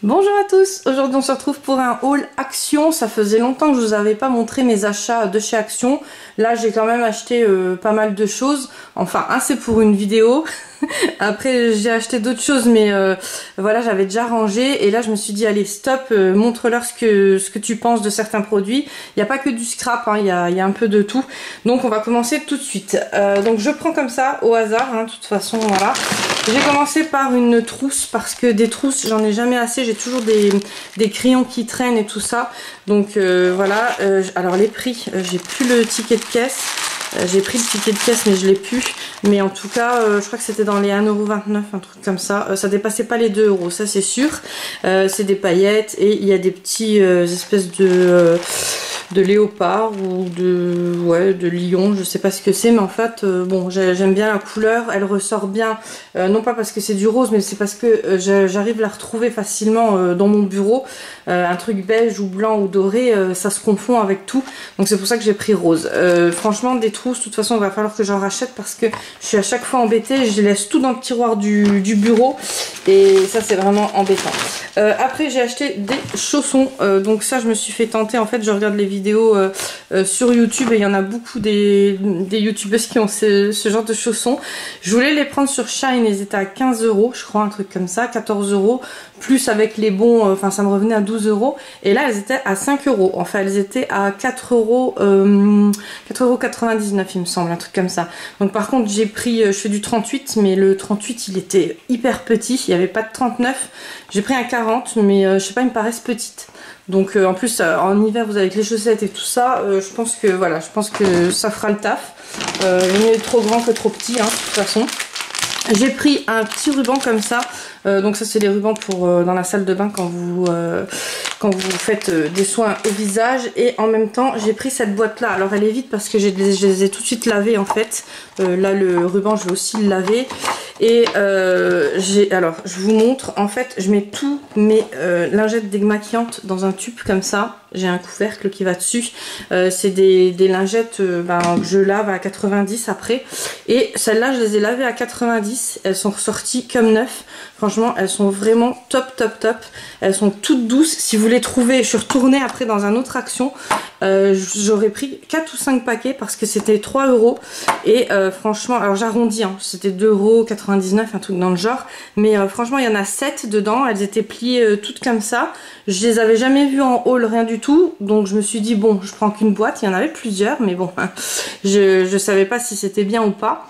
Bonjour à tous, aujourd'hui on se retrouve pour un haul Action. Ça faisait longtemps que je vous avais pas montré mes achats de chez Action. Là j'ai quand même acheté pas mal de choses, enfin c'est pour une vidéo. Après j'ai acheté d'autres choses mais voilà, j'avais déjà rangé et là je me suis dit allez stop, montre-leur ce que tu penses de certains produits. Il n'y a pas que du scrap, hein, il y a un peu de tout. Donc on va commencer tout de suite. Donc je prends comme ça au hasard, hein, de toute façon voilà. J'ai commencé par une trousse parce que des trousses j'en ai jamais assez, j'ai toujours des crayons qui traînent et tout ça. Donc voilà, alors les prix, j'ai plus le ticket de caisse. J'ai pris le ticket de caisse mais je l'ai plus. Mais en tout cas, je crois que c'était dans les 1,29€, un truc comme ça. Ça dépassait pas les 2€, ça c'est sûr. C'est des paillettes et il y a des petits espèces de léopard ou de lion, je sais pas ce que c'est, mais en fait bon, j'aime bien la couleur, elle ressort bien, non pas parce que c'est du rose, mais c'est parce que j'arrive à la retrouver facilement dans mon bureau. Un truc beige ou blanc ou doré, ça se confond avec tout, donc c'est pour ça que j'ai pris rose. Franchement des trousses, de toute façon il va falloir que j'en rachète parce que je suis à chaque fois embêtée, je laisse tout dans le tiroir du bureau et ça c'est vraiment embêtant. Après j'ai acheté des chaussons, donc ça je me suis fait tenter, en fait je regarde les vidéos sur YouTube et il y en a beaucoup des youtubeuses qui ont ce genre de chaussons. Je voulais les prendre sur Shine, ils étaient à 15€, je crois, un truc comme ça, 14€, plus avec les bons, enfin ça me revenait à 12€, et là elles étaient à 5€, enfin elles étaient à 4,99€ il me semble, un truc comme ça. Donc par contre j'ai pris, je fais du 38, mais le 38 il était hyper petit, il n'y avait pas de 39, j'ai pris un 40, mais je sais pas, ils me paraissent petites. Donc en plus en hiver vous avez avec les chaussettes et tout ça, je pense que voilà, je pense que ça fera le taf. Mieux être trop grand que trop petit, hein, de toute façon. J'ai pris un petit ruban comme ça, donc ça c'est les rubans pour dans la salle de bain quand vous faites des soins au visage. Et en même temps j'ai pris cette boîte là, alors elle est vide parce que je les ai tout de suite lavées en fait. Là le ruban je vais aussi le laver. Et alors je vous montre, en fait je mets tous mes lingettes démaquillantes dans un tube comme ça. J'ai un couvercle qui va dessus. C'est des lingettes que je lave à 90 après. Et celles-là je les ai lavées à 90. Elles sont ressorties comme neuf. Franchement elles sont vraiment top top top. Elles sont toutes douces. Si vous les trouvez, je suis retournée après dans un autre Action. J'aurais pris 4 ou 5 paquets parce que c'était 3€. Et franchement, alors j'arrondis, hein, c'était 2,99€, un truc dans le genre. Mais franchement il y en a 7 dedans. Elles étaient pliées toutes comme ça. Je les avais jamais vues en haul, rien du tout. Donc je me suis dit bon, je prends qu'une boîte. Il y en avait plusieurs mais bon, je savais pas si c'était bien ou pas.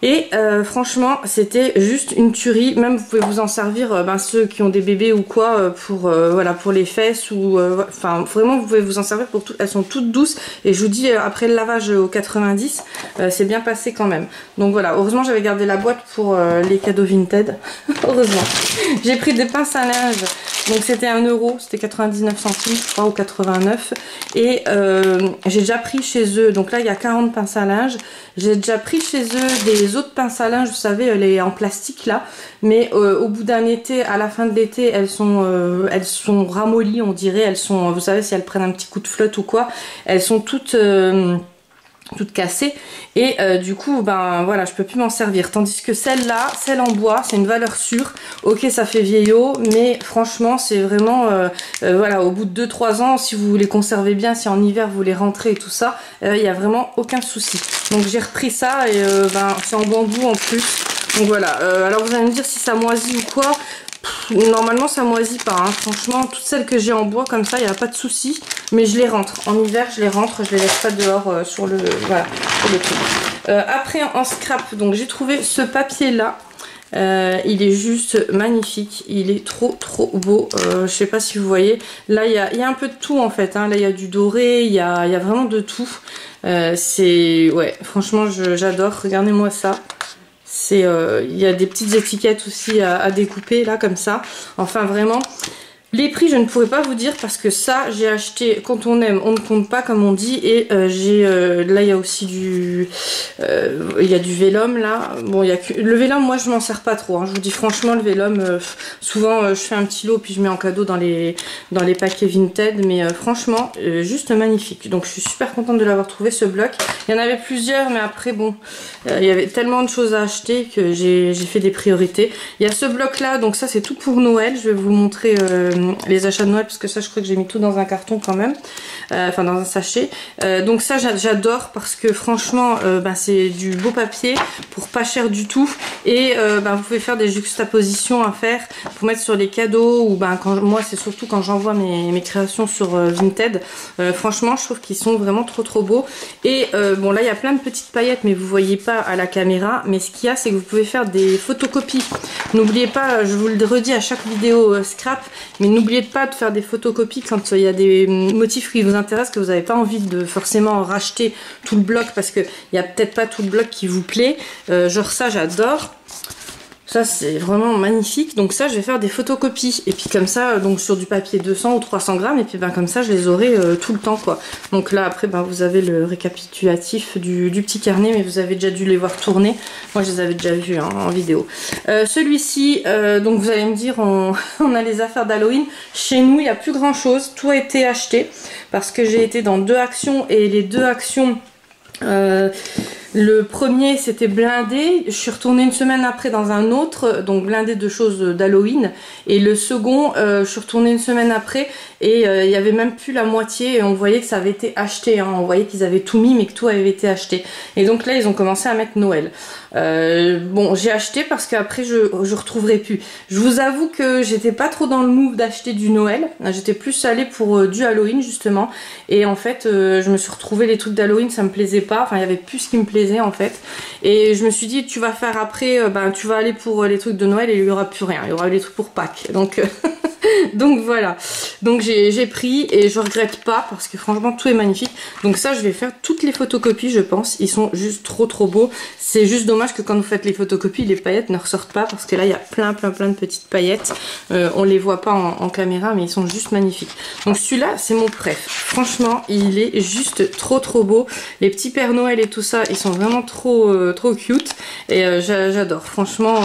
Et franchement c'était juste une tuerie. Même vous pouvez vous en servir, ceux qui ont des bébés ou quoi, voilà, pour les fesses ou enfin vraiment vous pouvez vous en servir pour tout. Elles sont toutes douces et je vous dis après le lavage au 90 c'est bien passé quand même. Donc voilà, heureusement j'avais gardé la boîte pour les cadeaux Vinted. Heureusement. J'ai pris des pinces à linge. Donc c'était 1€, c'était 99 centimes je crois, ou 89. Et j'ai déjà pris chez eux, donc là il y a 40 pinces à linge. J'ai déjà pris chez eux des autres pinces à linge, vous savez, les en plastique là. Mais au bout d'un été, à la fin de l'été, elles sont ramollies, on dirait. Elles sont, vous savez, si elles prennent un petit coup de flotte ou quoi, elles sont toutes cassées. Et du coup voilà, je peux plus m'en servir, tandis que celle-là, celle en bois, c'est une valeur sûre. Ok, ça fait vieillot, mais franchement c'est vraiment voilà, au bout de 2-3 ans, si vous les conservez bien, si en hiver vous les rentrez et tout ça, il n'y a vraiment aucun souci. Donc j'ai repris ça et c'est en bambou en plus. Donc voilà, alors vous allez me dire si ça moisit ou quoi. Normalement ça moisit pas, hein. Franchement toutes celles que j'ai en bois comme ça il n'y a pas de souci, mais je les rentre en hiver, je les rentre, je les laisse pas dehors sur le truc. Après en scrap, donc j'ai trouvé ce papier là. Il est juste magnifique, il est trop beau. Je sais pas si vous voyez, là il y a un peu de tout en fait, hein. Là il y a du doré, il y a vraiment de tout. C'est, ouais, franchement j'adore, regardez-moi ça. Il y a des petites étiquettes aussi à découper là comme ça. Enfin vraiment Les prix, je ne pourrais pas vous dire parce que ça, j'ai acheté quand on aime, on ne compte pas comme on dit. Et là, il y a aussi il y a du Vélum là. Bon, le Vélum, moi, je m'en sers pas trop. Hein. Je vous dis franchement, le Vélum, souvent, je fais un petit lot puis je mets en cadeau dans les paquets Vinted. Mais franchement, juste magnifique. Donc, je suis super contente de l'avoir trouvé ce bloc. Il y en avait plusieurs, mais après, bon, il y avait tellement de choses à acheter que j'ai fait des priorités. Il y a ce bloc là, donc ça, c'est tout pour Noël. Je vais vous montrer les achats de Noël parce que ça je crois que j'ai mis tout dans un carton quand même, enfin dans un sachet. Donc ça j'adore parce que franchement c'est du beau papier pour pas cher du tout et vous pouvez faire des juxtapositions à faire pour mettre sur les cadeaux ou moi c'est surtout quand j'envoie mes créations sur Vinted. Franchement je trouve qu'ils sont vraiment trop beaux et bon là il y a plein de petites paillettes mais vous voyez pas à la caméra, mais ce qu'il y a c'est que vous pouvez faire des photocopies. N'oubliez pas, je vous le redis à chaque vidéo scrap, mais n'oubliez pas de faire des photocopies quand il y a des motifs qui vous intéressent, que vous n'avez pas envie de forcément racheter tout le bloc parce qu'il n'y a peut-être pas tout le bloc qui vous plaît. Genre ça j'adore. Ça c'est vraiment magnifique, donc ça je vais faire des photocopies et puis comme ça donc sur du papier 200 ou 300 grammes et puis comme ça je les aurai tout le temps quoi. Donc là après vous avez le récapitulatif du petit carnet, mais vous avez déjà dû les voir tourner, moi je les avais déjà vus hein, en vidéo. Celui-ci donc vous allez me dire on a les affaires d'Halloween, chez nous il n'y a plus grand chose, tout a été acheté parce que j'ai été dans 2 actions et les 2 actions le premier c'était blindé, je suis retournée une semaine après dans un autre, donc blindé de choses d'Halloween, et le second je suis retournée une semaine après et il y avait même plus la moitié et on voyait que ça avait été acheté, hein. On voyait qu'ils avaient tout mis mais que tout avait été acheté, et donc là ils ont commencé à mettre Noël. Bon j'ai acheté parce qu'après je retrouverai plus. Je vous avoue que j'étais pas trop dans le move d'acheter du Noël, j'étais plus allée pour du Halloween justement, et en fait je me suis retrouvée les trucs d'Halloween, ça me plaisait pas, enfin il y avait plus ce qui me plaisait en fait, et je me suis dit tu vas faire après, tu vas aller pour les trucs de Noël et il y aura plus rien, il y aura les trucs pour Pâques, donc donc voilà, donc j'ai pris et je regrette pas parce que franchement tout est magnifique. Donc ça je vais faire toutes les photocopies je pense, ils sont juste trop beaux. C'est juste dommage que quand vous faites les photocopies les paillettes ne ressortent pas parce que là il y a plein de petites paillettes, on les voit pas en caméra mais ils sont juste magnifiques. Donc celui-là c'est mon préf, franchement il est juste trop beau. Les petits Pères Noël et tout ça ils sont vraiment trop cute et j'adore franchement.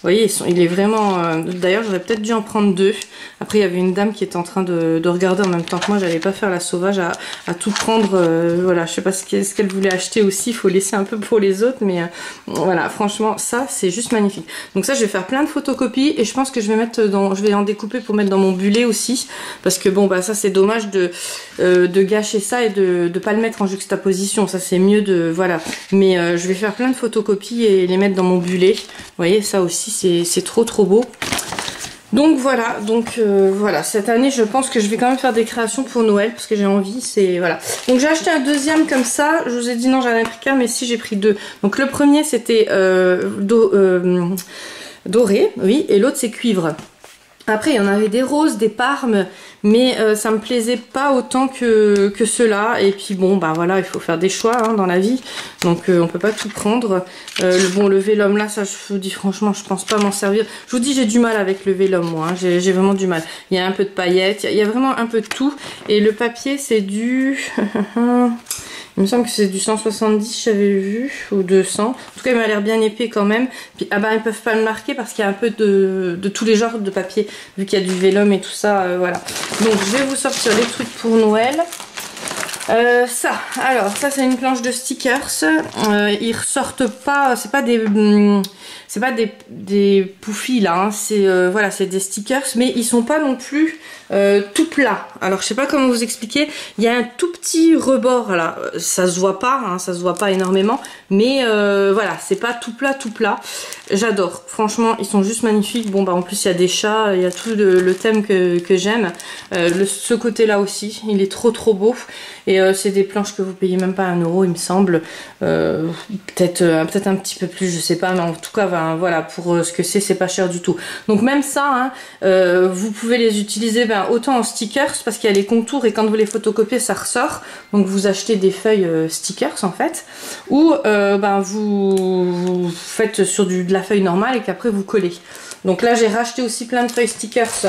Vous voyez, il est vraiment... D'ailleurs, j'aurais peut-être dû en prendre 2. Après, il y avait une dame qui était en train de regarder en même temps que moi. J'allais pas faire la sauvage à tout prendre. Voilà, je sais pas ce qu'elle voulait acheter aussi. Il faut laisser un peu pour les autres. Mais voilà, franchement, ça, c'est juste magnifique. Donc ça, je vais faire plein de photocopies. Et je pense que je vais en découper pour mettre dans mon bullet aussi. Parce que bon, ça, c'est dommage de gâcher ça et de pas le mettre en juxtaposition. Ça, c'est mieux de... Voilà. Mais je vais faire plein de photocopies et les mettre dans mon bullet. Vous voyez, ça aussi, c'est trop beau. Donc voilà, voilà, cette année je pense que je vais quand même faire des créations pour Noël parce que j'ai envie, voilà. Donc j'ai acheté un deuxième comme ça, je vous ai dit non j'en ai pris qu'un mais si j'ai pris 2. Donc le premier c'était doré, oui, et l'autre c'est cuivre. Après il y en avait des roses, des parmes, mais ça me plaisait pas autant que ceux-là. Et puis bon voilà, il faut faire des choix hein, dans la vie, donc on peut pas tout prendre. Le Vélum là, ça je vous dis franchement je pense pas m'en servir. Je vous dis j'ai du mal avec le Vélum moi, hein. J'ai vraiment du mal. Il y a un peu de paillettes, il y a vraiment un peu de tout. Et le papier c'est du... Il me semble que c'est du 170, j'avais vu, ou 200. En tout cas, il m'a l'air bien épais quand même. Puis, ils peuvent pas le marquer parce qu'il y a un peu de tous les genres de papier, vu qu'il y a du Vélum et tout ça, voilà. Donc, je vais vous sortir les trucs pour Noël. Ça c'est une planche de stickers. Ils ressortent pas, c'est pas des poufis là, hein. Voilà, c'est des stickers, mais ils sont pas non plus tout plats. Alors je sais pas comment vous expliquer. Il y a un tout petit rebord là, ça se voit pas, hein, ça se voit pas énormément, mais voilà, c'est pas tout plat. J'adore, franchement, ils sont juste magnifiques. Bon en plus il y a des chats, il y a tout le thème que j'aime. Ce côté là aussi, il est trop beau. Et c'est des planches que vous payez même pas 1 € il me semble, peut-être un petit peu plus, je sais pas, mais en tout cas voilà, pour ce que c'est pas cher du tout. Donc même ça, hein, vous pouvez les utiliser autant en stickers parce qu'il y a les contours et quand vous les photocopiez ça ressort. Donc vous achetez des feuilles stickers en fait, ou vous faites sur de la feuille normale et qu'après vous collez. Donc là j'ai racheté aussi plein de feuilles stickers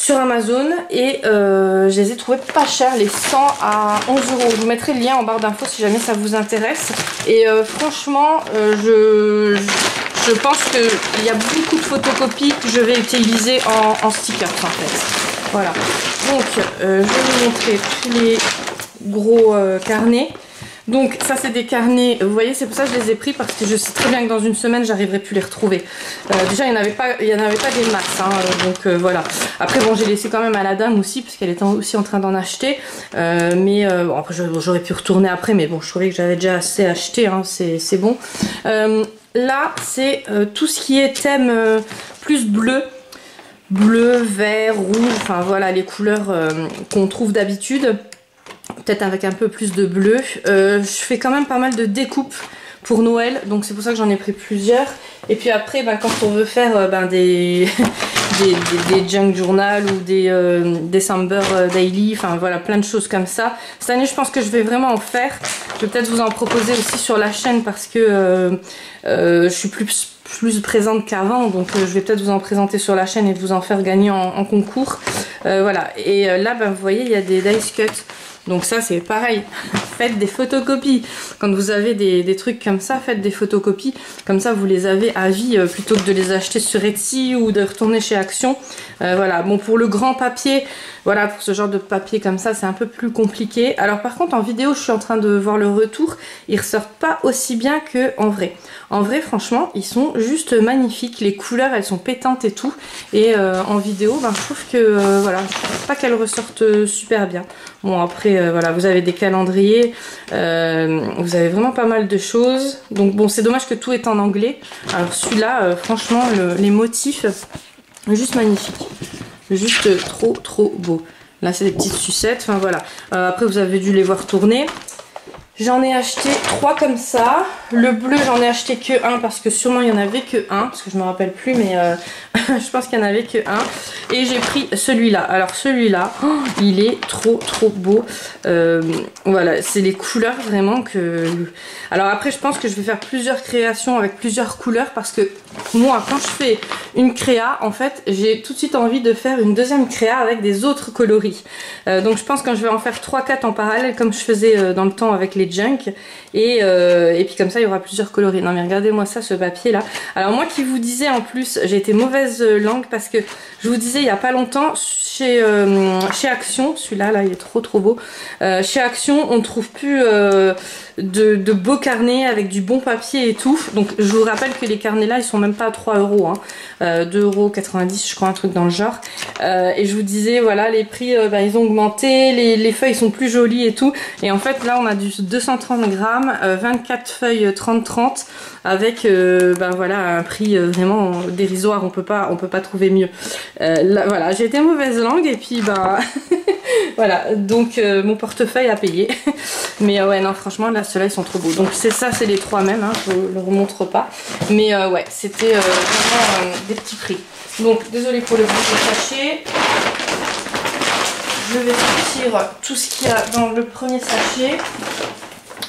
sur Amazon et je les ai trouvés pas chers, les 100 à 11 euros. Je vous mettrai le lien en barre d'infos si jamais ça vous intéresse. Et franchement, je pense qu'il y a beaucoup de photocopies que je vais utiliser en stickers en fait. Voilà. Donc, je vais vous montrer tous les gros carnets. Donc ça c'est des carnets, vous voyez, c'est pour ça que je les ai pris parce que je sais très bien que dans une semaine j'arriverai plus les retrouver. Déjà il n'y en avait pas des masses, hein, donc voilà. Après bon, j'ai laissé quand même à la dame aussi parce qu'elle était aussi en train d'en acheter. Bon, après j'aurais pu retourner après, mais bon, je trouvais que j'avais déjà assez acheté, hein, c'est bon. Là c'est tout ce qui est thème plus bleu, vert, rouge, enfin voilà les couleurs qu'on trouve d'habitude. Peut-être avec un peu plus de bleu. Je fais quand même pas mal de découpes pour Noël, donc c'est pour ça que j'en ai pris plusieurs. Et puis après, quand on veut faire des junk journal ou des December daily, enfin voilà, plein de choses comme ça. Cette année, je pense que je vais vraiment en faire. Je vais peut-être vous en proposer aussi sur la chaîne parce que je suis plus présente qu'avant, donc je vais peut-être vous en présenter sur la chaîne et vous en faire gagner en concours. Voilà, et là, vous voyez, il y a des dice cuts. Donc ça c'est pareil, faites des photocopies. Quand vous avez des trucs comme ça, faites des photocopies. Comme ça vous les avez à vie plutôt que de les acheter sur Etsy ou de retourner chez Action. Voilà, bon pour le grand papier, voilà, pour ce genre de papier comme ça c'est un peu plus compliqué. Alors par contre en vidéo je suis en train de voir le retour, ils ressortent pas aussi bien qu'en vrai. En vrai franchement ils sont juste magnifiques, les couleurs elles sont pétantes et tout. Et en vidéo je trouve que voilà, je trouve pas qu'elles ressortent super bien. Bon après voilà, vous avez des calendriers, vous avez vraiment pas mal de choses. Donc bon c'est dommage que tout est en anglais. Alors celui-là franchement les motifs juste magnifiques, juste trop beau. Là c'est des petites sucettes, enfin voilà. Après vous avez dû les voir tourner. J'en ai acheté 3 comme ça. Le bleu, j'en ai acheté que 1 parce que sûrement il n'y en avait que 1. Parce que je me rappelle plus, mais je pense qu'il n'y en avait que 1. Et j'ai pris celui-là. Alors celui-là, il est trop beau. Voilà, c'est les couleurs vraiment que... Alors après, je pense que je vais faire plusieurs créations avec plusieurs couleurs. Parce que moi, quand je fais une créa, en fait, j'ai tout de suite envie de faire une deuxième créa avec des autres coloris. Donc je pense que je vais en faire 3-4 en parallèle comme je faisais dans le temps avec les junk et puis comme ça il y aura plusieurs coloris. Non mais regardez-moi ça, ce papier là. Alors moi qui vous disais en plus, j'ai été mauvaise langue parce que je vous disais il y a pas longtemps chez Action, celui-là là il est trop beau. Chez Action on trouve plus de beaux carnets avec du bon papier et tout. Donc je vous rappelle que les carnets là ils sont même pas à 3 euros, hein. 2,90 € je crois, un truc dans le genre. Et je vous disais voilà, les prix ils ont augmenté, les feuilles sont plus jolies et tout. Et en fait là on a du 230 grammes, 24 feuilles 30-30 avec voilà un prix vraiment dérisoire. On peut pas trouver mieux. Là, voilà, j'ai été mauvaise langue et puis voilà, donc mon portefeuille a payé. Mais ouais non franchement là ceux-là ils sont trop beaux. Donc c'est ça, c'est les 3 mêmes, hein, je vous le remontre pas. Mais ouais, c'était vraiment des petits prix. Donc désolé pour le petit sachet. Je vais sortir tout ce qu'il y a dans le premier sachet.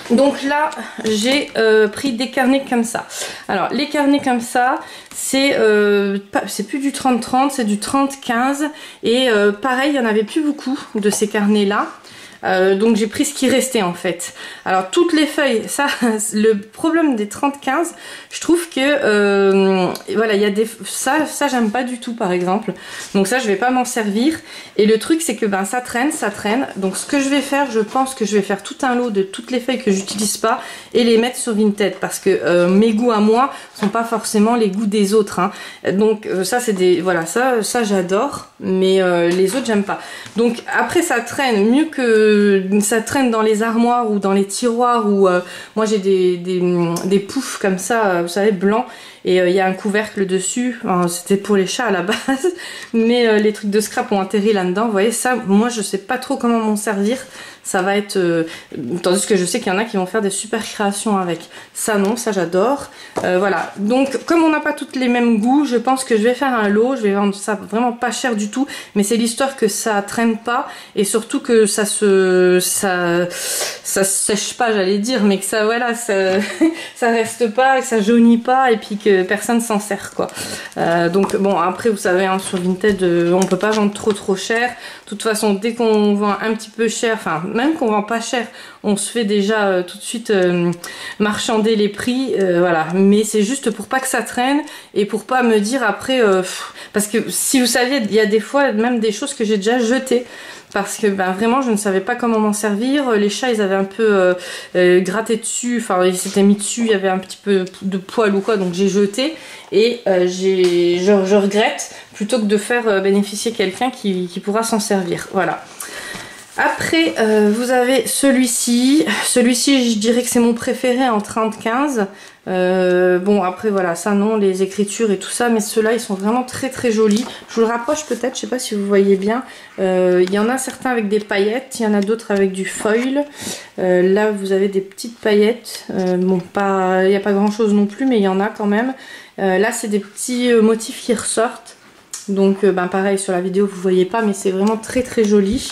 Donc là j'ai pris des carnets comme ça. Alors les carnets comme ça c'est plus du 30-30, c'est du 30-15. Et pareil il n'y en avait plus beaucoup de ces carnets là. Donc j'ai pris ce qui restait en fait. Alors toutes les feuilles, ça le problème des 30-15, je trouve que voilà, il y a des ça j'aime pas du tout par exemple. Donc ça je vais pas m'en servir. Et le truc c'est que ça traîne. Donc ce que je vais faire, je pense que je vais faire tout un lot de toutes les feuilles que j'utilise pas et les mettre sur Vinted parce que mes goûts à moi sont pas forcément les goûts des autres, hein. Donc ça c'est des voilà, ça j'adore, mais les autres j'aime pas. Donc après ça traîne mieux que ça traîne dans les armoires ou dans les tiroirs où moi j'ai des poufs comme ça, vous savez, blancs, et il y a un couvercle dessus. C'était pour les chats à la base, mais les trucs de scrap ont atterri là-dedans. Vous voyez ça, moi je sais pas trop comment m'en servir. Ça va être tandis que je sais qu'il y en a qui vont faire des super créations avec ça. Non, ça j'adore. Voilà, donc comme on n'a pas toutes les mêmes goûts, je pense que je vais faire un lot. Je vais vendre ça vraiment pas cher du tout, mais c'est l'histoire que ça traîne pas et surtout que ça sèche pas, j'allais dire, mais que ça voilà, ça reste pas, que ça jaunit pas, et puis que que personne s'en sert quoi. Donc bon après vous savez hein, sur Vinted on peut pas vendre trop cher. De toute façon dès qu'on vend un petit peu cher, enfin même qu'on vend pas cher, on se fait déjà tout de suite marchander les prix, voilà. Mais c'est juste pour pas que ça traîne et pour pas me dire après, parce que si vous saviez, il y a des fois même des choses que j'ai déjà jetées. Parce que ben, vraiment je ne savais pas comment m'en servir. Les chats ils avaient un peu gratté dessus, enfin ils s'étaient mis dessus, il y avait un petit peu de poil ou quoi, donc j'ai jeté et je regrette plutôt que de faire bénéficier quelqu'un qui pourra s'en servir. Voilà. Après vous avez celui-ci je dirais que c'est mon préféré en 30-15. Bon après voilà ça non, les écritures et tout ça, mais ceux-là ils sont vraiment très jolis. Je vous le rapproche peut-être, je sais pas si vous voyez bien. Il y en a certains avec des paillettes, il y en a d'autres avec du foil. Là vous avez des petites paillettes, bon pas, il n'y a pas grand chose non plus mais il y en a quand même. Là c'est des petits motifs qui ressortent, donc ben pareil sur la vidéo vous voyez pas mais c'est vraiment très joli.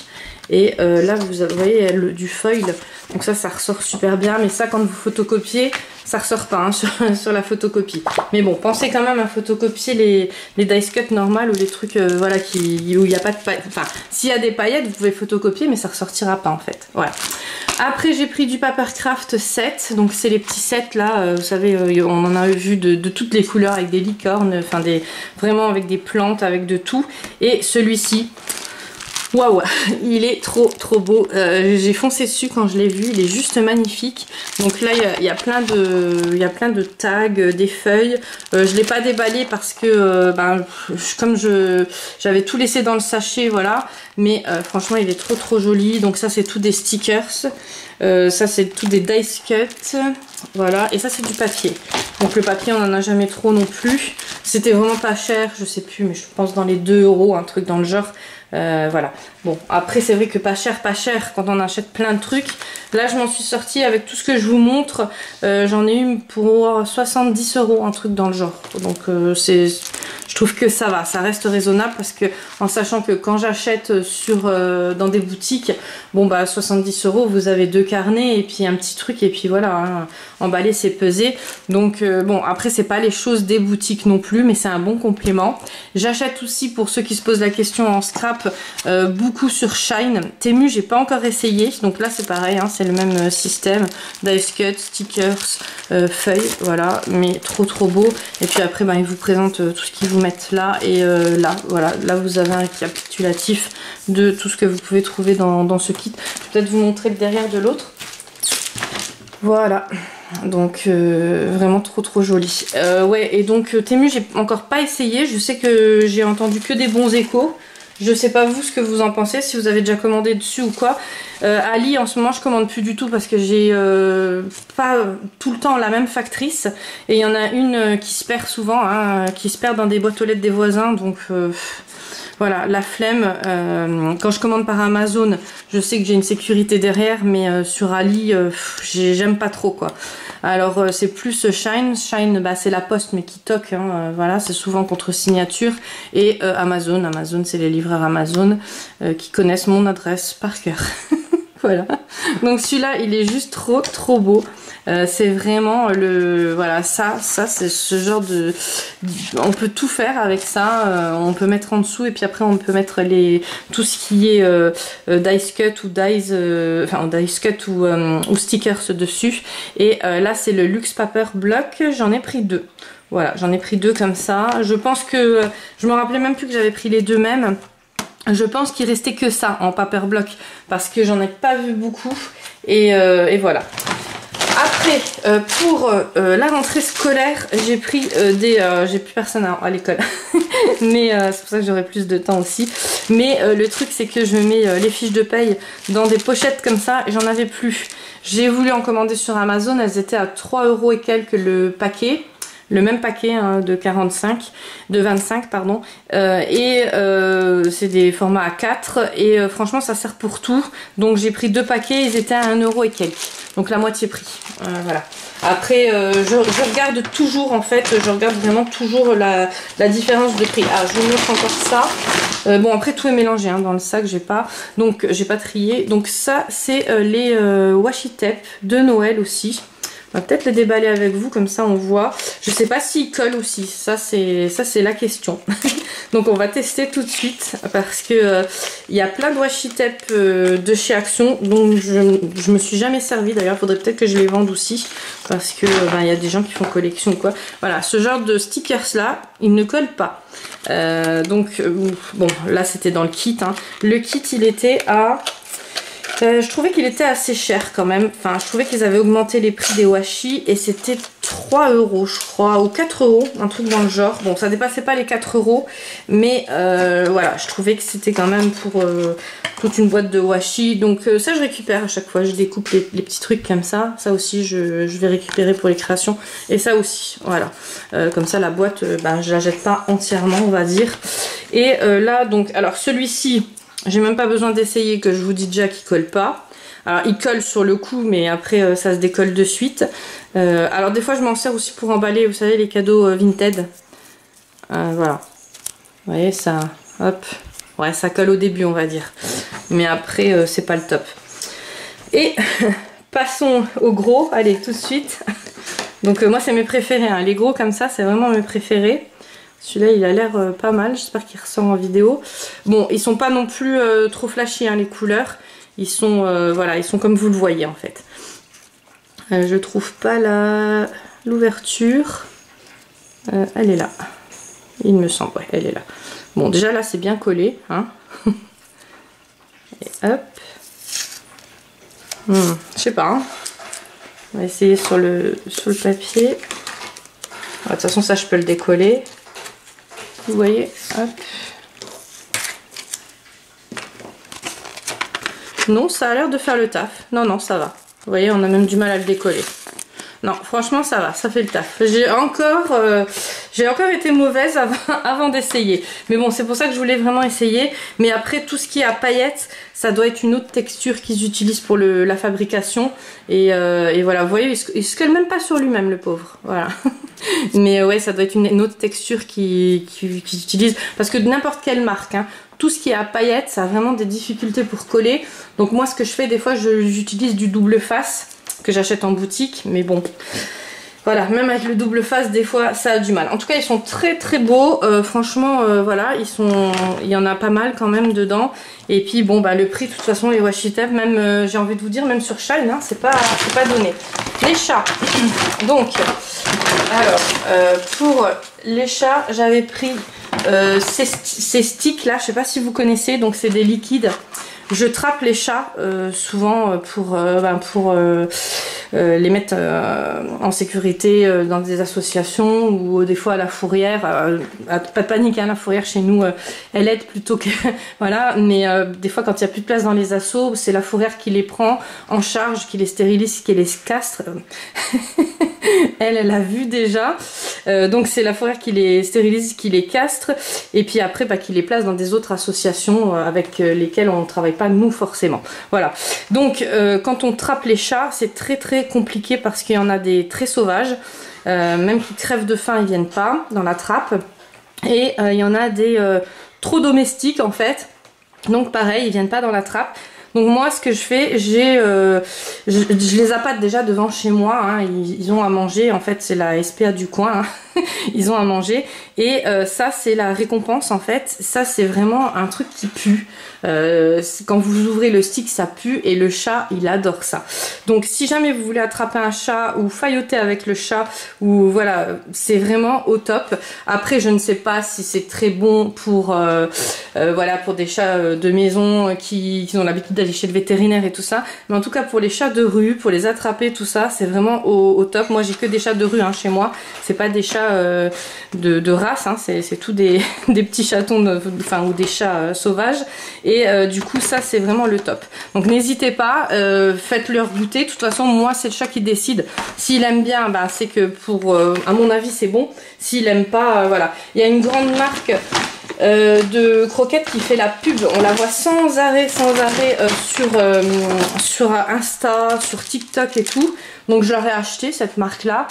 Et là vous voyez du foil, donc ça ressort super bien, mais ça quand vous photocopiez ça ressort pas hein, sur la photocopie. Mais bon, pensez quand même à photocopier les dice cut normales ou les trucs voilà, où il n'y a pas de paillettes. Enfin, s'il y a des paillettes vous pouvez photocopier mais ça ressortira pas en fait. Voilà. Après j'ai pris du Papercraft 7, donc c'est les petits sets là, vous savez on en a vu de toutes les couleurs avec des licornes, enfin vraiment avec des plantes, avec de tout. Et celui-ci, waouh, il est trop beau. J'ai foncé dessus quand je l'ai vu, il est juste magnifique. Donc là il y a plein de tags, des feuilles. Je l'ai pas déballé parce que comme j'avais tout laissé dans le sachet, voilà. Mais franchement il est trop joli. Donc ça c'est tout des stickers. Ça c'est tout des dice cut. Voilà, et ça c'est du papier. Donc le papier on en a jamais trop non plus. C'était vraiment pas cher, je sais plus, mais je pense dans les 2 €, un truc dans le genre. Voilà. Bon, après c'est vrai que pas cher quand on achète plein de trucs. Là je m'en suis sortie avec tout ce que je vous montre. J'en ai eu pour 70 €, un truc dans le genre. Donc je trouve que ça va, ça reste raisonnable parce que en sachant que quand j'achète dans des boutiques, bon bah 70 € vous avez 2 carnets et puis un petit truc et puis voilà, hein, emballé c'est pesé. Donc bon après c'est pas les choses des boutiques non plus, mais c'est un bon complément. J'achète aussi, pour ceux qui se posent la question en scrap, beaucoup sur Shine. Temu j'ai pas encore essayé, donc là c'est pareil, hein, c'est le même système, dice cut, stickers, feuilles, voilà, mais trop beau. Et puis après bah, ils vous présentent tout ce qu'ils vous mettent là et là, voilà, là vous avez un récapitulatif de tout ce que vous pouvez trouver dans ce kit. Je vais peut-être vous montrer le derrière de l'autre. Voilà, donc vraiment trop joli. Ouais, et donc Temu j'ai encore pas essayé, je sais que j'ai entendu que des bons échos. Je sais pas vous ce que vous en pensez, si vous avez déjà commandé dessus ou quoi. Ali en ce moment je commande plus du tout parce que j'ai pas tout le temps la même factrice. Et il y en a une qui se perd souvent, hein, qui se perd dans des boîtes aux lettres des voisins, donc voilà, la flemme. Quand je commande par Amazon, je sais que j'ai une sécurité derrière, mais sur Ali, j'aime pas trop quoi. Alors c'est plus Shine. Shine, bah, c'est la poste mais qui toque, hein, voilà, c'est souvent contre signature. Et Amazon c'est les livreurs Amazon qui connaissent mon adresse par cœur. Voilà, donc celui-là il est juste trop beau. C'est vraiment voilà, ça c'est ce genre de, on peut tout faire avec ça. On peut mettre en dessous et puis après on peut mettre tout ce qui est dice cut ou dice cut ou stickers dessus. Et là c'est le Luxe Paper Block, j'en ai pris 2. Voilà, j'en ai pris 2 comme ça. Je pense que je me rappelais même plus que j'avais pris les 2 mêmes. Je pense qu'il restait que ça en paper block parce que j'en ai pas vu beaucoup et voilà. Après pour la rentrée scolaire j'ai pris j'ai plus personne à l'école mais c'est pour ça que j'aurai plus de temps aussi. Mais le truc c'est que je mets les fiches de paye dans des pochettes comme ça et j'en avais plus. J'ai voulu en commander sur Amazon, elles étaient à 3 € et quelques le paquet. Le même paquet hein, de 25 pardon, c'est des formats A4 et franchement ça sert pour tout. Donc j'ai pris 2 paquets, ils étaient à 1 € et quelques, donc la moitié prix. Voilà. Après je regarde toujours en fait, je regarde vraiment toujours la différence de prix. Ah je vous montre encore ça. Bon après tout est mélangé hein, dans le sac, j'ai pas trié. Donc ça c'est les washi tape de Noël aussi. On va peut-être les déballer avec vous, comme ça on voit. Je sais pas s'ils collent aussi, ça c'est la question. Donc on va tester tout de suite parce que il y a plein de washi tape de chez Action, donc je me suis jamais servi. D'ailleurs, il faudrait peut-être que je les vende aussi parce que il y a des gens qui font collection ou quoi. Voilà, ce genre de stickers là, ils ne collent pas. Bon, là c'était dans le kit. Hein. Le kit, il était à... je trouvais qu'il était assez cher quand même. Enfin, je trouvais qu'ils avaient augmenté les prix des washi et c'était 3 € je crois, ou 4 €, un truc dans le genre. Bon, ça dépassait pas les 4 €, mais voilà, je trouvais que c'était quand même pour toute une boîte de washi. Donc ça, je récupère à chaque fois. Je découpe les petits trucs comme ça. Ça aussi, je vais récupérer pour les créations. Et ça aussi, voilà. Comme ça, la boîte, je la jette pas entièrement, on va dire. Et là, donc, alors celui-ci... J'ai même pas besoin d'essayer, que je vous dis déjà qu'il colle pas. Alors il colle sur le coup, mais après ça se décolle de suite. Alors des fois je m'en sers aussi pour emballer, vous savez, les cadeaux Vinted. Voilà. Vous voyez ça, hop. Ouais, ça colle au début on va dire. Mais après c'est pas le top. Et passons au gros, allez tout de suite. Donc moi c'est mes préférés, hein. Les gros comme ça c'est vraiment mes préférés. Celui-là, il a l'air pas mal. J'espère qu'il ressort en vidéo. Bon, ils sont pas non plus trop flashy, hein, les couleurs. Ils sont, voilà, ils sont comme vous le voyez, en fait. Je trouve pas l'ouverture. Elle est là. Il me semble, ouais, elle est là. Bon, déjà, là, c'est bien collé. Hein. Et hop. Je sais pas. Hein. On va essayer sur le papier. De toute façon, ça, je peux le décoller. Vous voyez, hop. Non, ça a l'air de faire le taf. Non, non, ça va. Vous voyez, on a même du mal à le décoller. Non, franchement, ça va, ça fait le taf. J'ai encore été mauvaise avant d'essayer. Mais bon, c'est pour ça que je voulais vraiment essayer. Mais après, tout ce qui est à paillettes, ça doit être une autre texture qu'ils utilisent pour la fabrication. Et voilà, vous voyez, il se colle même pas sur lui-même, le pauvre. Voilà. Mais ouais, ça doit être une autre texture qu'ils utilisent. Parce que de n'importe quelle marque, hein, tout ce qui est à paillettes, ça a vraiment des difficultés pour coller. Donc moi, ce que je fais, des fois, j'utilise du double face que j'achète en boutique. Mais bon, voilà, même avec le double face, des fois, ça a du mal. En tout cas, ils sont très très beaux. Franchement, voilà, il y en a pas mal quand même dedans. Et puis, bon, le prix, de toute façon, les washi tape, même, j'ai envie de vous dire, même sur Shine, hein, c'est pas donné. Les chats. Donc, alors, pour les chats, j'avais pris ces sticks là, je sais pas si vous connaissez, donc c'est des liquides. Je trappe les chats souvent pour les mettre en sécurité dans des associations ou des fois à la fourrière. Pas de panique, hein, la fourrière chez nous, elle aide plutôt que... voilà, mais des fois quand il n'y a plus de place dans les assos, c'est la fourrière qui les prend en charge, qui les stérilise, qui les castre. Elle a vu déjà. Donc c'est la fourrière qui les stérilise, qui les castre. Et puis après, qui les place dans des autres associations avec lesquelles on ne travaille pas nous forcément. Voilà. Donc quand on trappe les chats, c'est très très compliqué parce qu'il y en a des très sauvages. Même qui crèvent de faim, ils viennent pas dans la trappe. Et il y en a des trop domestiques en fait. Donc pareil, ils viennent pas dans la trappe. Donc moi ce que je fais, je les appâte déjà devant chez moi, hein. Ils ont à manger, en fait c'est la SPA du coin, hein. Ils ont à manger et ça c'est la récompense en fait, ça c'est vraiment un truc qui pue. Quand vous ouvrez le stick ça pue et le chat il adore ça. Donc si jamais vous voulez attraper un chat ou failloter avec le chat ou voilà, c'est vraiment au top. Après je ne sais pas si c'est très bon pour voilà, pour des chats de maison qui ont l'habitude d'aller chez le vétérinaire et tout ça, mais en tout cas pour les chats de rue, pour les attraper tout ça, c'est vraiment au top. Moi j'ai que des chats de rue, hein, chez moi, c'est pas des chats de race, hein, c'est tout des petits chatons ou des chats sauvages. Et du coup ça c'est vraiment le top. Donc n'hésitez pas, faites-leur goûter. De toute façon moi c'est le chat qui décide. S'il aime bien, c'est que à mon avis c'est bon. S'il aime pas, voilà. Il y a une grande marque de croquettes qui fait la pub. On la voit sans arrêt sur Insta, sur TikTok et tout. Donc je leur ai acheté cette marque là.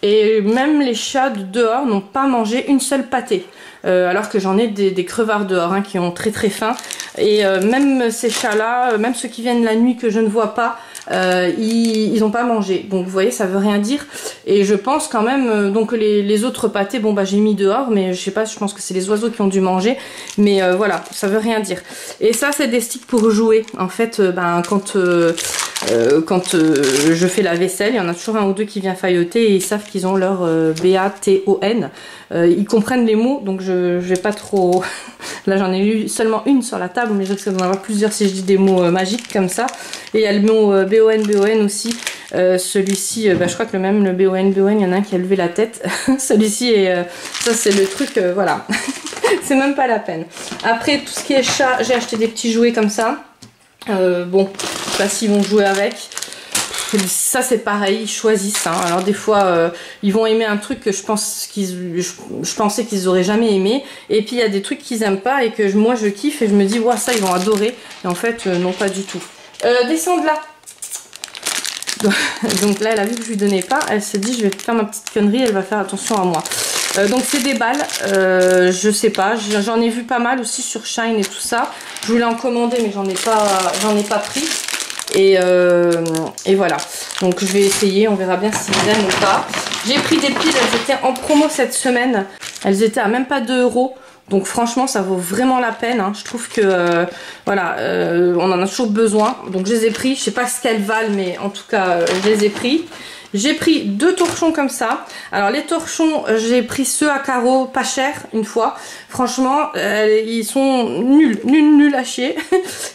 Et même les chats de dehors n'ont pas mangé une seule pâtée. alors que j'en ai des crevards dehors hein, qui ont très très faim. Et même ces chats-là, même ceux qui viennent la nuit que je ne vois pas, ils n'ont pas mangé. Donc vous voyez, ça veut rien dire. Et je pense quand même, donc les autres pâtés, bon bah j'ai mis dehors, mais je sais pas, je pense que c'est les oiseaux qui ont dû manger. Mais voilà, ça veut rien dire. Et ça, c'est des sticks pour jouer. En fait, quand je fais la vaisselle, il y en a toujours un ou deux qui vient failloter et ils savent qu'ils ont leur B-A-T-O-N. Ils comprennent les mots, donc je vais pas trop... Là, j'en ai eu seulement une sur la table, mais je risque d'en avoir plusieurs si je dis des mots magiques comme ça. Et il y a le mot B-O-N aussi. Celui-ci, je crois que le B-O-N, il y en a un qui a levé la tête. Celui-ci, ça c'est le truc, voilà. C'est même pas la peine. Après, tout ce qui est chat, j'ai acheté des petits jouets comme ça. Bon, je sais pas s'ils vont jouer avec. Ça c'est pareil, ils choisissent. Hein. Alors des fois, ils vont aimer un truc que je pensais qu'ils auraient jamais aimé. Et puis il y a des trucs qu'ils aiment pas et que moi je kiffe et je me dis, ouais, ça ils vont adorer. Et en fait, non, pas du tout. Descends de là. Donc là, elle a vu que je lui donnais pas. Elle s'est dit, je vais faire ma petite connerie, elle va faire attention à moi. Donc c'est des balles, je sais pas, j'en ai vu pas mal aussi sur Shine et tout ça. Je voulais en commander mais j'en ai pas pris. Et voilà, donc je vais essayer, on verra bien s'ils aiment ou pas. J'ai pris des piles, elles étaient en promo cette semaine. Elles étaient à même pas 2 €. Donc franchement ça vaut vraiment la peine hein. Je trouve que voilà, on en a toujours besoin. Donc je les ai pris, je sais pas ce qu'elles valent mais en tout cas je les ai pris. J'ai pris 2 torchons comme ça. Alors les torchons, j'ai pris ceux à carreaux pas cher une fois. Franchement, ils sont nuls à chier.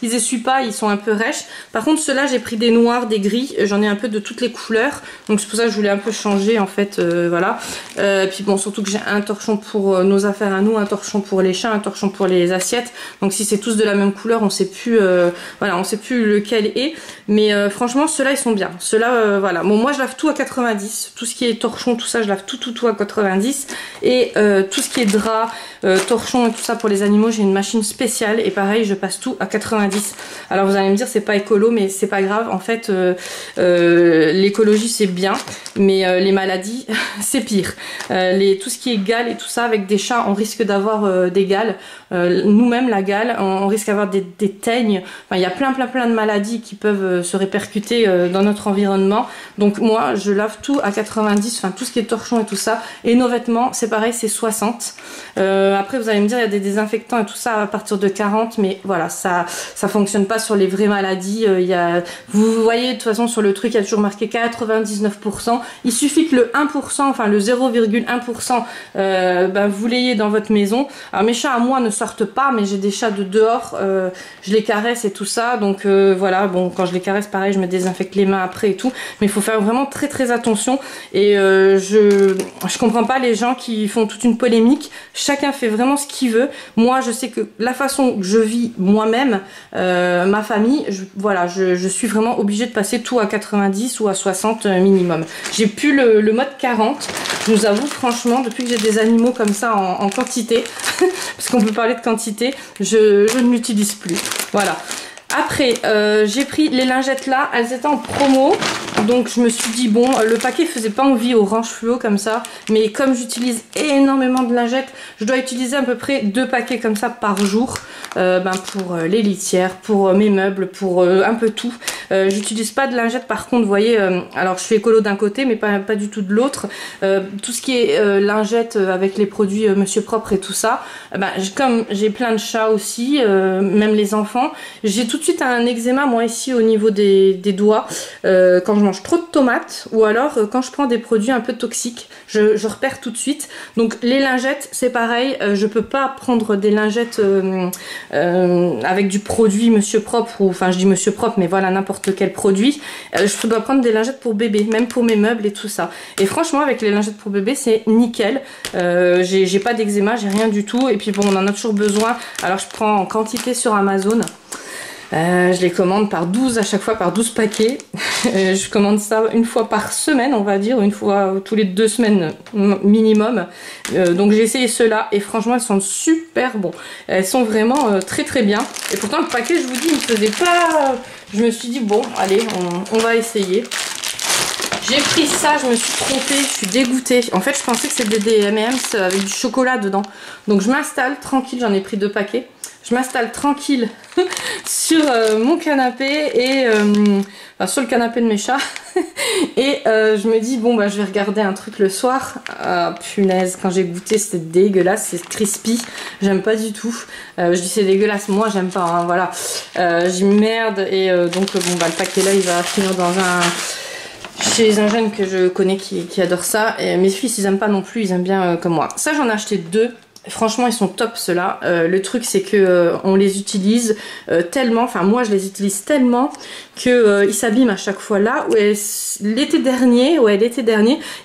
Ils essuient pas, ils sont un peu rêches. Par contre ceux-là, j'ai pris des noirs, des gris. J'en ai un peu de toutes les couleurs. Donc c'est pour ça que je voulais un peu changer en fait, voilà. Puis bon, surtout que j'ai un torchon pour nos affaires à nous, un torchon pour les chats, un torchon pour les assiettes. Donc si c'est tous de la même couleur, on sait plus, voilà, on sait plus lequel est. Mais franchement, ceux-là ils sont bien. Ceux-là, voilà. Bon, moi je lave tout à 90, tout ce qui est torchon, tout ça, je lave tout à 90. Et tout ce qui est drap, torchon et tout ça pour les animaux, j'ai une machine spéciale et pareil, je passe tout à 90. Alors vous allez me dire c'est pas écolo, mais c'est pas grave. En fait, l'écologie c'est bien, mais les maladies c'est pire. Tout ce qui est gale et tout ça, avec des chats, on risque d'avoir des gales. Nous-mêmes la gale, on risque d'avoir des teignes. Enfin, il y a plein de maladies qui peuvent se répercuter dans notre environnement. Donc moi je lave tout à 90, enfin tout ce qui est torchon et tout ça. Et nos vêtements c'est pareil, c'est 60. Après vous allez me dire il y a des désinfectants et tout ça à partir de 40, mais voilà, ça fonctionne pas sur les vraies maladies. Vous voyez de toute façon sur le truc il y a toujours marqué 99%. Il suffit que le 1%, enfin le 0,1%, vous l'ayez dans votre maison. Alors mes chats à moi ne sortent pas, mais j'ai des chats de dehors, je les caresse et tout ça, donc voilà, bon quand je les caresse pareil je me désinfecte les mains après et tout, mais il faut faire vraiment très attention. Et je comprends pas les gens qui font toute une polémique. Chacun fait vraiment ce qu'il veut. Moi je sais que la façon que je vis moi-même, ma famille, voilà, je suis vraiment obligée de passer tout à 90 ou à 60 minimum. J'ai plus le mode 40, je vous avoue franchement, depuis que j'ai des animaux comme ça en quantité parce qu'on peut parler de quantité, je ne l'utilise plus. Voilà. Après, j'ai pris les lingettes là, elles étaient en promo. Donc je me suis dit, bon, le paquet faisait pas envie orange fluo comme ça. Mais comme j'utilise énormément de lingettes, je dois utiliser à peu près 2 paquets comme ça par jour. Pour les litières, pour mes meubles, pour un peu tout. J'utilise pas de lingettes par contre, vous voyez, alors je suis écolo d'un côté mais pas du tout de l'autre. Tout ce qui est lingettes avec les produits Monsieur Propre et tout ça, comme j'ai plein de chats aussi, même les enfants, j'ai tout de suite un eczéma moi ici au niveau des doigts quand je mange trop de tomates ou alors quand je prends des produits un peu toxiques, je repère tout de suite. Donc les lingettes c'est pareil, je peux pas prendre des lingettes avec du produit Monsieur Propre, ou enfin je dis Monsieur Propre mais voilà n'importe quel produit. Je dois prendre des lingettes pour bébé, même pour mes meubles et tout ça. Et franchement avec les lingettes pour bébé c'est nickel. J'ai pas d'eczéma, j'ai rien du tout. Et puis bon, on en a toujours besoin. Alors je prends en quantité sur Amazon. Je les commande par 12 à chaque fois, par 12 paquets. Je commande ça une fois par semaine, on va dire, une fois tous les 2 semaines minimum. Donc j'ai essayé ceux-là et franchement elles sont super bons. Elles sont vraiment très bien. Et pourtant le paquet, je vous dis, il me faisait pas... Je me suis dit bon, allez, on va essayer. J'ai pris ça, je me suis trompée, je suis dégoûtée. En fait, je pensais que c'était des M&M's avec du chocolat dedans. Donc je m'installe tranquille, j'en ai pris 2 paquets. Je m'installe tranquille sur mon canapé et enfin, sur le canapé de mes chats. Et je me dis bon bah je vais regarder un truc le soir. Punaise, quand j'ai goûté c'était dégueulasse, c'est crispy, j'aime pas du tout. Je dis c'est dégueulasse, moi j'aime pas, hein, voilà. J'ai dit merde et donc bon bah le paquet là il va finir dans chez un jeune que je connais qui adore ça. Et mes fils ils aiment pas non plus, ils aiment bien comme moi. Ça j'en ai acheté 2. Franchement ils sont top ceux-là. Le truc c'est que on les utilise tellement, enfin moi je les utilise tellement que ils s'abîment à chaque fois. Là l'été dernier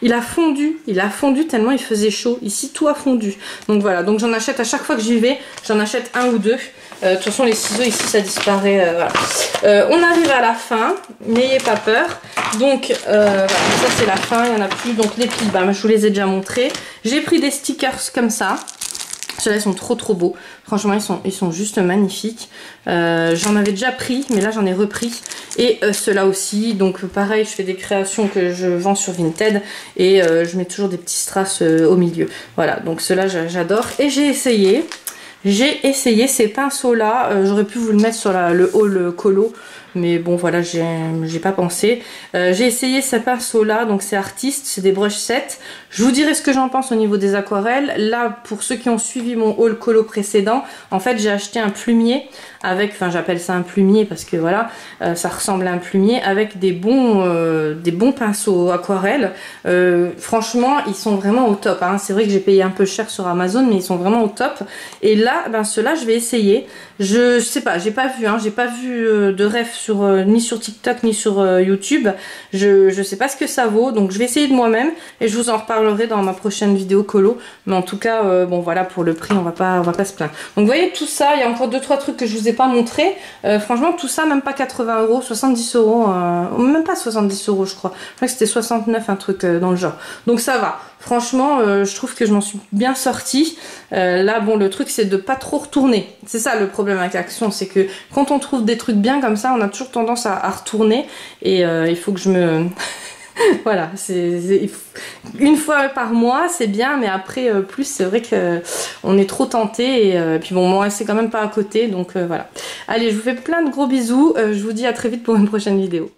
il a fondu tellement il faisait chaud. Ici tout a fondu. Donc voilà, donc j'en achète à chaque fois que j'y vais, j'en achète 1 ou 2. De toute façon les ciseaux ici ça disparaît, voilà. On arrive à la fin, n'ayez pas peur. Donc voilà, ça c'est la fin, il n'y en a plus. Donc les piles, bah, je vous les ai déjà montrés. J'ai pris des stickers comme ça. Ceux-là ils sont trop beaux, franchement ils sont juste magnifiques. J'en avais déjà pris mais là j'en ai repris. Et ceux-là aussi, donc pareil je fais des créations que je vends sur Vinted. Et je mets toujours des petits strass au milieu. Voilà, donc ceux-là j'adore. Et j'ai essayé ces pinceaux là, j'aurais pu vous le mettre sur le haul colo. Mais bon voilà, j'ai pas pensé. J'ai essayé ces pinceaux là, donc c'est Artiste, c'est des brush sets. Je vous dirai ce que j'en pense au niveau des aquarelles. Là pour ceux qui ont suivi mon haul colo précédent, en fait j'ai acheté un plumier avec, enfin j'appelle ça un plumier parce que voilà, ça ressemble à un plumier avec des bons pinceaux aquarelles. Franchement ils sont vraiment au top, hein. C'est vrai que j'ai payé un peu cher sur Amazon mais ils sont vraiment au top. Et là ben ceux-là je vais essayer. Je sais pas, j'ai pas vu de ref ni sur TikTok ni sur YouTube. Je sais pas ce que ça vaut, donc je vais essayer de moi-même et je vous en reparlerai dans ma prochaine vidéo colo. Mais en tout cas bon voilà, pour le prix on va pas se plaindre. Donc vous voyez tout ça, il y a encore 2-3 trucs que je vous ai pas montré. Franchement tout ça même pas 80 €, 70 €, même pas 70 € je crois. Je crois que c'était 69, un truc dans le genre. Donc ça va. Franchement je trouve que je m'en suis bien sortie. Là bon le truc c'est de pas trop retourner. C'est ça le problème avec Action, c'est que quand on trouve des trucs bien comme ça on a toujours tendance à retourner. Et il faut que je me... voilà, une fois par mois c'est bien, mais après plus c'est vrai que on est trop tenté. Et puis bon moi c'est quand même pas à côté, donc voilà. Allez, je vous fais plein de gros bisous, je vous dis à très vite pour une prochaine vidéo.